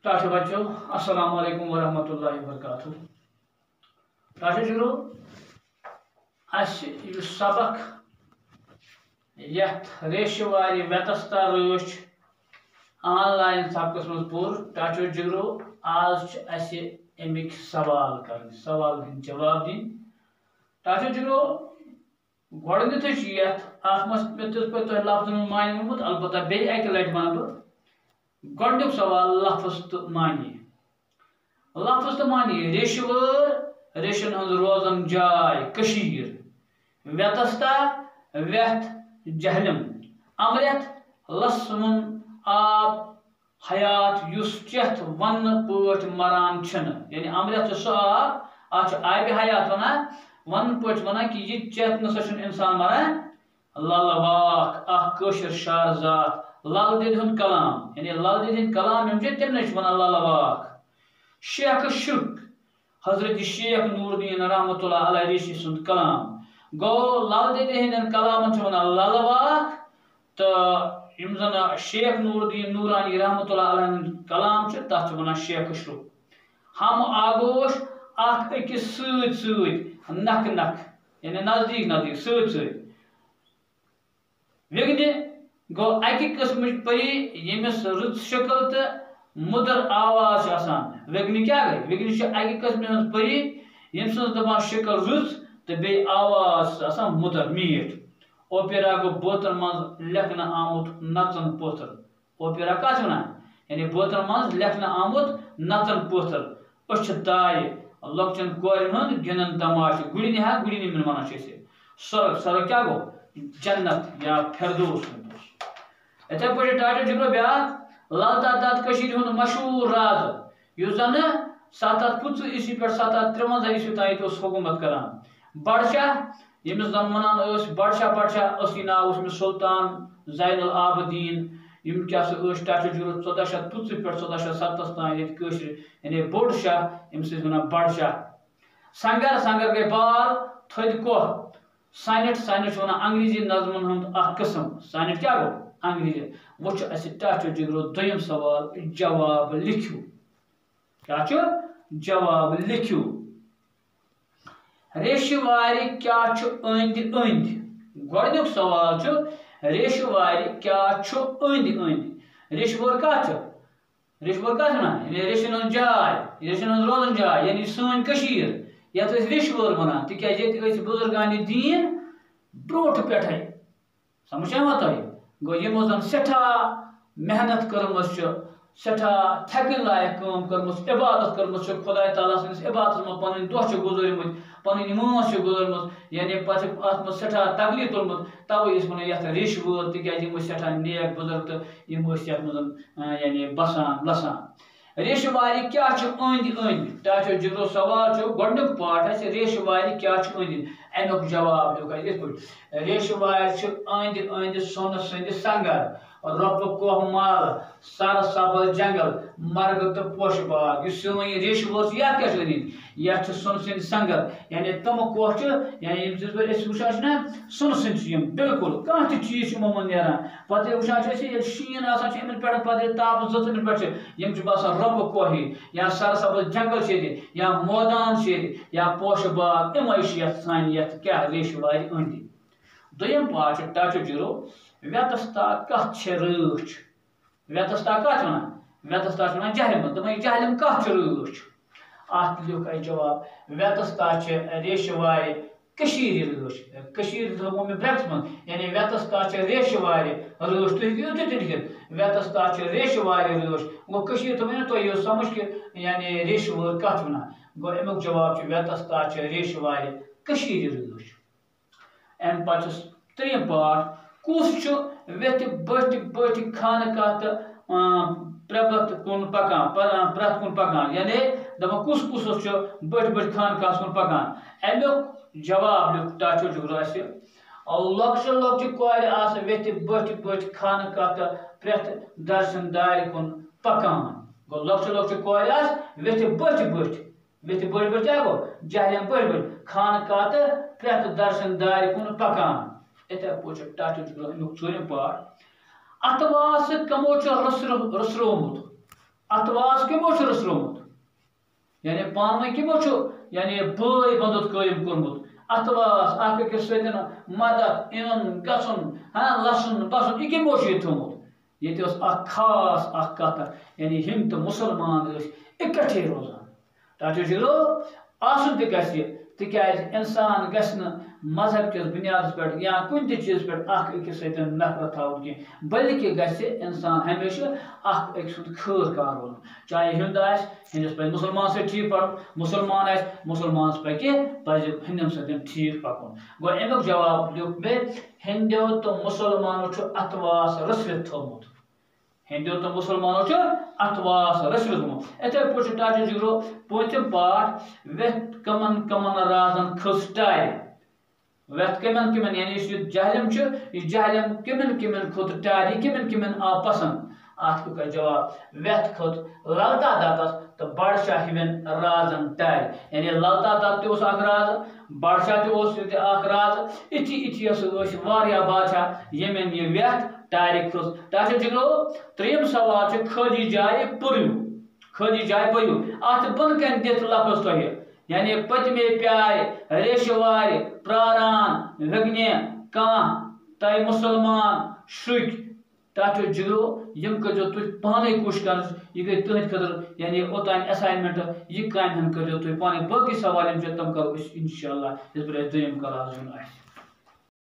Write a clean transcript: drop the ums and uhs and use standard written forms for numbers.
टाशो बच्चों अस्सलाम वालेकुम वरहमतुल्लाहि वबरकातुहू। टाशो जुरो सबक यथ रेशवारी व्यतस्ता रोच ऑनलाइन सबकस मज पुर टाशो जुरो आज अमिक सवाल कर सवाल दिन जवाब दिन टाशो जुरो गोडनिथ यथ अत मे तिथ पे तो लफ्जन मान वोमुत अलबत्ता बे एक लट वन बह गोडनुक सवाल लफ्ज तो मानिए लफ्ज तो मानिए रेशवर रेशन हज रोजन जाय कशीर व्यतस्ता व्यथ जहलम अमृत लसमुन आब हयात युस चेथ वन पट मरान छन यानी अमृत सो आब आज आब हयात वना वन पट वना कि ये चेथ न इंसान मरान ललवाक कशर शारजात लाल दीद हुन कलाम यानी लाल दीद हिंद कलाम हम तम वन ललवाक शेख शुक हजरत शेख नूरुद्दीन रहमतुल्लाह अलैहि ऋषि सुंद कलाम गो लाल दीद हिंद कलाम वन ललवाक तो यम जन शेख नूरुद्दीन नूरानी रहमतुल्लाह अलैहि कलाम तथ वन शेख शुक हम आगोश अकिस सत नख नख यानी नजदीक नजदीक सत विघ्न गो अकि किस्म परी यमिस रुत शक्ल तो मुदर आवाज विघ्न क्या गई विघ्न अकि किस्म परी यम दपान शक्ल रुत तो बे आवाज मुदर मीठ ओपेरा गो बोतल मज लेखन आमुत नचन पोथर ओपेरा कत वन यानी बोतल मज लेखन आमुत नचन पोथर अछ दाय लकचन कोरन हंद गिनन तमाश गुड़िन हा गुड़िन मन वन सरक सरक क्या गो जन्नत या फिरदौस इथे पे टाटो जुगरो ब्या लाल दाद कशीर हुन मशहूर राज युस जन 750 ईस्वी पे 753 ईस्वी ताई तो हुकूमत करान बादशाह यमिस जन वनान बादशाह नाव सुल्तान ज़ैनुल आबदीन यम क्या टाटो जुगरो 1450 पे 1470 ताई यानी बोड़ शाह यमिस वनान बादशाह संगर संगर गई बाल थद कोह साइनेट साइनेट वन अंग्रेजी नज़मन हुंद किस्म साइनेट क्या गो अंग्रेजी वो टाटो जुगरो दोयम सवाल जवाब लिखियो क्या जवाब लिखियो रेशवारी क्या अंद अंद गोडनुक सवाल रेशवारी क्या अंद अंद रेशवर कत वन रेशन जाय रेशन रोजन जाय यानी सन कशीर यथ रेशवर वन तिक बुजुर्गान दीन ब्रोट पे समझ तुम गो यमो जन सठा मेहनत कर्म सठा थकन लायक काम कर्म इबादत कर्म खुदा ताला सस इबादत में पन दह गुजरमत पन नमाज गुजरमत यानी पे अत सठा तकलीफ तुलमुत तवे वन ये रेशवर तिक सठा नेक बुजुर्ग तो यानी बसान लसान रेशवारी क्या अंद अंद टाटो जुगरो सवाल गोडनुक पाठ रेशवारी क्या अंद अमुक जवाब लिख रेशवारी अंद अंद सोन सद संगर रब कोह माल सर सबज जंगल मर्ग तो पोश बाग रेशवर क्या यथ सोन सद संगर यानी तम कोह यानी वुचान सोन सद बिल्कुल कह चीज मन नान पे वुचान शीन पे पे ताप जन पे बसान रब कोह या सर सबज जंगल या मैदान या पोश बाग इमे सान क्या रेशवारी अंद दोयम पाठ टाटो जुगरो व्यतस्ता कत रच व्यतस्ता कत वन व्यतस्ता वन जहलम दम जहलम कत रच अत लिख जवाब व्यतस्ता रेशवारी कशीर रच कशीर थो मे ब्रैक्स मन यानी व्यतस्ता रेशवारी रच तुम हेकियो लिखित व्यतस्ता रेशवारी रच गो कशीर तो वन तुम समझ कि यानी रेशवर कत वन गो अमुक जवाब व्यतस्ता रेशवारी कशीर रच अम पे त्रीम पाठ कुस वेथ बट बट खानका तो प्रभत कुन पकान प्रथ कुन पकान यानी दपा कुस कुस बट बट खानका कुन पकान अमुक जवाब लिख टाटो जुगरो लक्ष लक्ष कोर वेथ बट बट खानका तो प्रथ दर्शन दार कुन पकान गो लक्ष लक्ष कोर वेथ बट बट क्या गो जहलम बट बट खानका तो प्रथ दर्शन दार कुन पकान इथे पे टाटो जुगरो अमुक चूरम पाठ अतवास कमो रसरोमुत اتواس کمو رسلومت یعنی پانوی کمو یعنی بھائی بندت قائم کورمت اتواس اکھ أکِس سۭتۍ مدد اِنُن گژھُن لسُن بسُن یہ کمو یہ تھومت یہ اکھ خاص اکھ کتھ یعنی ہم تو مسلمان اکٹھے روزان تاکہ جگرو آسن تہ گژھِ تکیاز انسان گژھِ نہٕ مذہب کس بنیادس پٮ۪ٹھ یا کُنہِ تہِ چیٖز پٮ۪ٹھ اکھ أکِس سۭتۍ نفرت تھاوُن کینٛہہ بلکہ گژھِ انسان ہمیشہ اکھ أکۍ سُنٛد خٲر کار روزُن چاہے ہُنٛد آسہِ ہندس پزِ مسلمان سۭتۍ ٹھیٖک پکُن مسلمان آسہِ مسلمانس پزِ ہندٮ۪ن سۭتۍ ٹھیٖک پکُن گوٚو امیُک جواب دیُت مےٚ ہندیو تہٕ مسلمانو چھُ اتواس رٔسوِتھ تھوٚومُت ہندیو تو مسلمانوں اتواس رسوِتھ تھوٚومُت اتھے پٲٹھۍ چھُ ٹاٹے جگرو پوٗنٛژِم پاٹ ویٚتھ کمن کمن رازن کھٔژ ٹارِ ویٚتھ کمن کمن یعنی یہ جہلم یہ جہلم کمن کمن کھوت ٹارِ یہ کمن کمن آو پسند ات کا جواب ویٚتھ کھوت للتا دتس تو بادشاہ ہِوٮ۪ن رازن ٹارِ یعنی للتا دت تہِ اوس اکھ راز بادشاہ تہِ اوس تہِ اکھ راز اِتھی اِتھی ٲسۍ واریاہ بادشاہ ییٚمٮ۪ن یہ ویٚتھ ٹارِ کھٔژ ٹاٹے جگرو ترٛیٚیِم سوال چھُ خٲلی جایہِ پٔرِو خٲلی جایہِ پٔرِو اتھ بۄنہٕ کَنہِ دِتھ لفظ تۄہہِ یعنی پٔتمے پیارِ ریشہِ وارِ پراران وِگنہِ کانٛہہ تۄہہِ مُسلمان شُرۍ ٹاٹے جگرو یم کٔرزیٚو تُہۍ پانے کوٗشِش کرنٕچ یہِ گٔے تُہنٛدِ خٲطرٕ یعنی اوٚتانۍ ایساینمنٹ یہِ کامہِ ہن کٔرزیٚو تُہۍ پانے باقٕے سوال یِم چھِ تِم کرو أسۍ انشاءاللہ یِتھ پٲٹھۍ اَسہِ دوٚیِم کلاس دیُن آسہِ